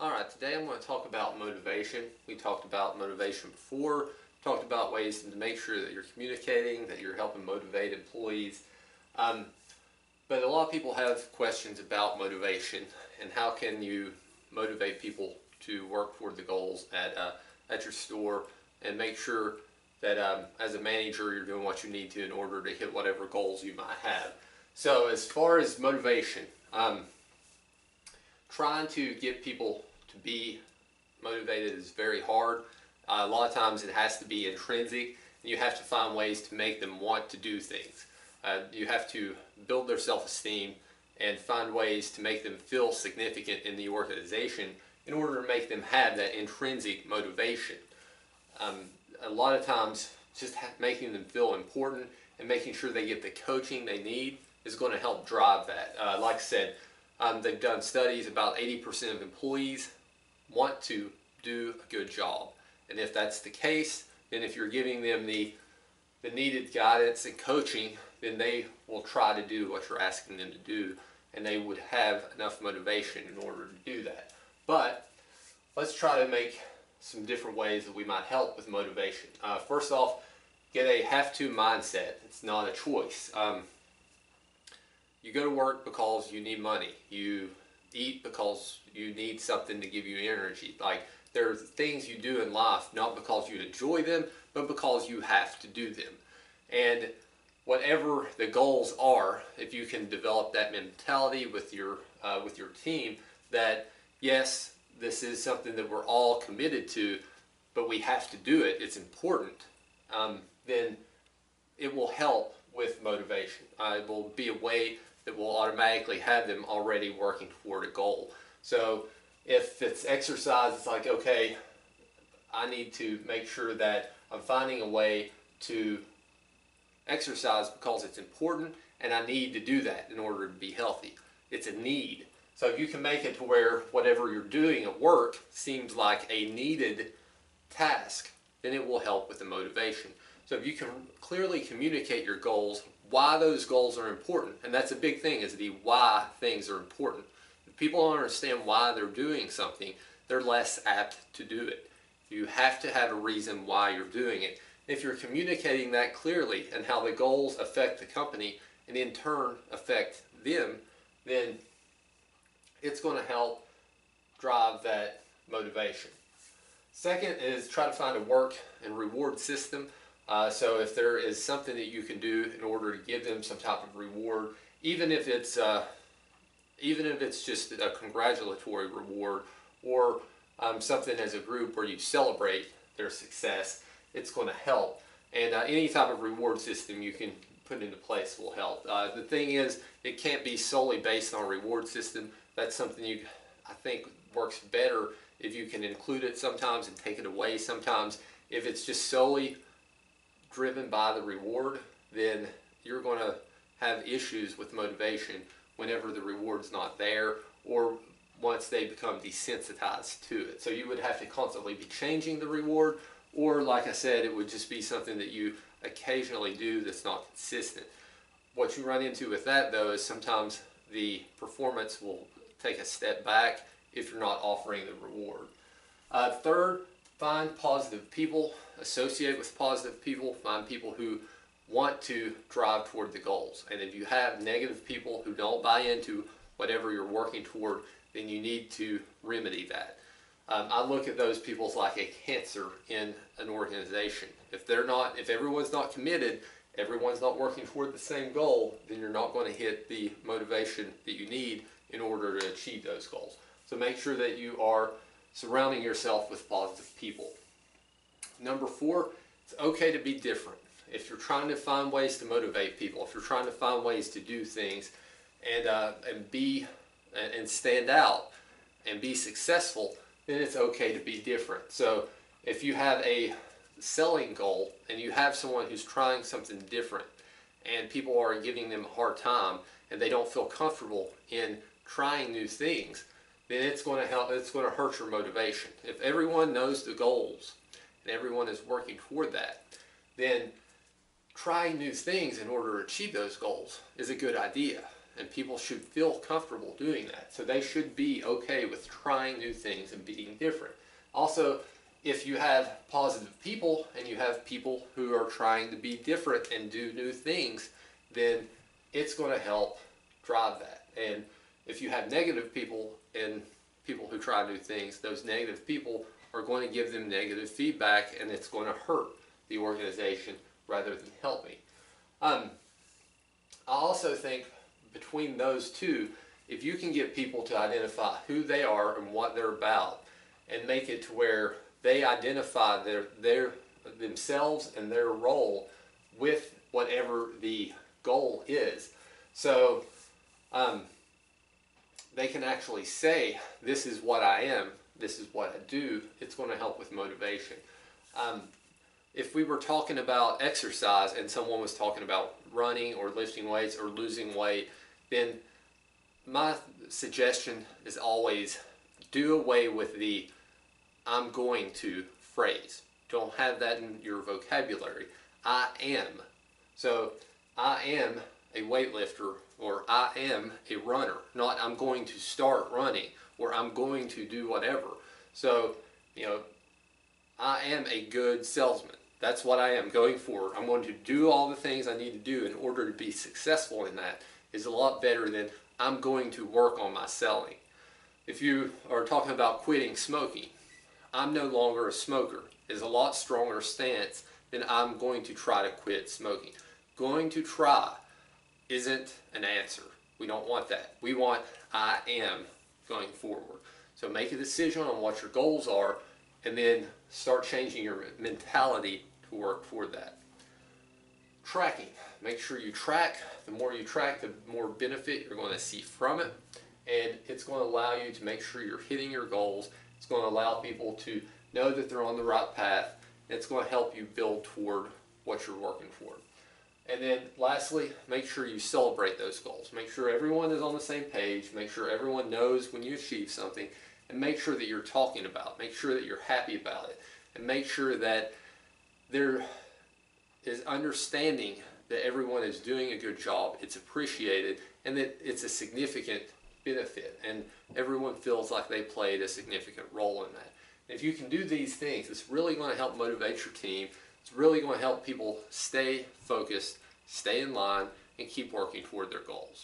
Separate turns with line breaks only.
Alright, today I'm going to talk about motivation. We talked about motivation before, talked about ways to make sure that you're communicating, that you're helping motivate employees. Um, but a lot of people have questions about motivation and how can you motivate people to work toward the goals at your store and make sure that as a manager you're doing what you need to in order to hit whatever goals you might have. So as far as motivation, trying to get people to be motivated is very hard. A lot of times it has to be intrinsic, and you have to find ways to make them want to do things. You have to build their self-esteem and find ways to make them feel significant in the organization in order to make them have that intrinsic motivation. A lot of times just making them feel important and making sure they get the coaching they need is going to help drive that. Like I said, they've done studies about 80% of employees want to do a good job. And if that's the case, then if you're giving them the needed guidance and coaching, then they will try to do what you're asking them to do, and they would have enough motivation in order to do that. But let's try to make some different ways that we might help with motivation. First off, get a have-to mindset. It's not a choice. You go to work because you need money. You eat because you need something to give you energy. Like, there are things you do in life not because you enjoy them, but because you have to do them. And whatever the goals are, if you can develop that mentality with your team, that yes, this is something that we're all committed to, but we have to do it. It's important. Then it will help with motivation. It will be a way that will automatically have them already working toward a goal. So if it's exercise, it's like, okay, I need to make sure that I'm finding a way to exercise because it's important and I need to do that in order to be healthy. It's a need. So if you can make it to where whatever you're doing at work seems like a needed task, then it will help with the motivation. So if you can clearly communicate your goals, why those goals are important, and that's a big thing, is the why things are important. If people don't understand why they're doing something, they're less apt to do it. You have to have a reason why you're doing it. If you're communicating that clearly and how the goals affect the company and in turn affect them, then it's going to help drive that motivation. Second is try to find a work and reward system. So if there is something that you can do in order to give them some type of reward, even if it's just a congratulatory reward, or something as a group where you celebrate their success, it's going to help. And any type of reward system you can put into place will help. The thing is, it can't be solely based on a reward system. That's something I think works better if you can include it sometimes and take it away sometimes. If it's just solely driven by the reward, then you're going to have issues with motivation whenever the reward's not there, or once they become desensitized to it. So you would have to constantly be changing the reward, or like I said, it would just be something that you occasionally do that's not consistent. What you run into with that, though, is sometimes the performance will take a step back if you're not offering the reward. Third, find positive people, associate with positive people, find people who want to drive toward the goals. And if you have negative people who don't buy into whatever you're working toward, then you need to remedy that. I look at those people as like a cancer in an organization. If everyone's not committed, everyone's not working toward the same goal, then you're not going to hit the motivation that you need in order to achieve those goals. So make sure that you are surrounding yourself with positive people. Number 4, it's okay to be different. If you're trying to find ways to motivate people, if you're trying to find ways to do things and stand out and be successful, then it's okay to be different. So if you have a selling goal and you have someone who's trying something different and people are giving them a hard time and they don't feel comfortable in trying new things, then it's going to hurt your motivation. If everyone knows the goals and everyone is working toward that, then trying new things in order to achieve those goals is a good idea. and people should feel comfortable doing that. So they should be okay with trying new things and being different. Also, if you have positive people and you have people who are trying to be different and do new things, then it's going to help drive that. And if you have negative people and people who try new things, those negative people are going to give them negative feedback, and it's going to hurt the organization rather than helping. I also think between those two, if you can get people to identify who they are and what they're about, and make it to where they identify themselves and their role with whatever the goal is. So they can actually say, this is what I am, this is what I do. It's going to help with motivation. If we were talking about exercise and someone was talking about running or lifting weights or losing weight, then my suggestion is always do away with the I'm going to phrase. Don't have that in your vocabulary. I am. So I am a weightlifter, or I am a runner, not I'm going to start running or I'm going to do whatever. So, I am a good salesman. That's what I am going forward. I'm going to do all the things I need to do in order to be successful in that. Is a lot better than I'm going to work on my selling. If you are talking about quitting smoking, I'm no longer a smoker is a lot stronger stance than I'm going to try to quit smoking. Going to try isn't an answer. We don't want that. We want I am going forward. So make a decision on what your goals are and then start changing your mentality to work toward that. Tracking. Make sure you track. The more you track, the more benefit you're going to see from it. And it's going to allow you to make sure you're hitting your goals. It's going to allow people to know that they're on the right path. And it's going to help you build toward what you're working for. And then lastly, make sure you celebrate those goals. Make sure everyone is on the same page. Make sure everyone knows when you achieve something. And make sure that you're talking about it. Make sure that you're happy about it. And make sure that there is understanding that everyone is doing a good job, it's appreciated, and that it's a significant benefit. And everyone feels like they played a significant role in that. And if you can do these things, it's really going to help motivate your team. It's really going to help people stay focused, stay in line, and keep working toward their goals.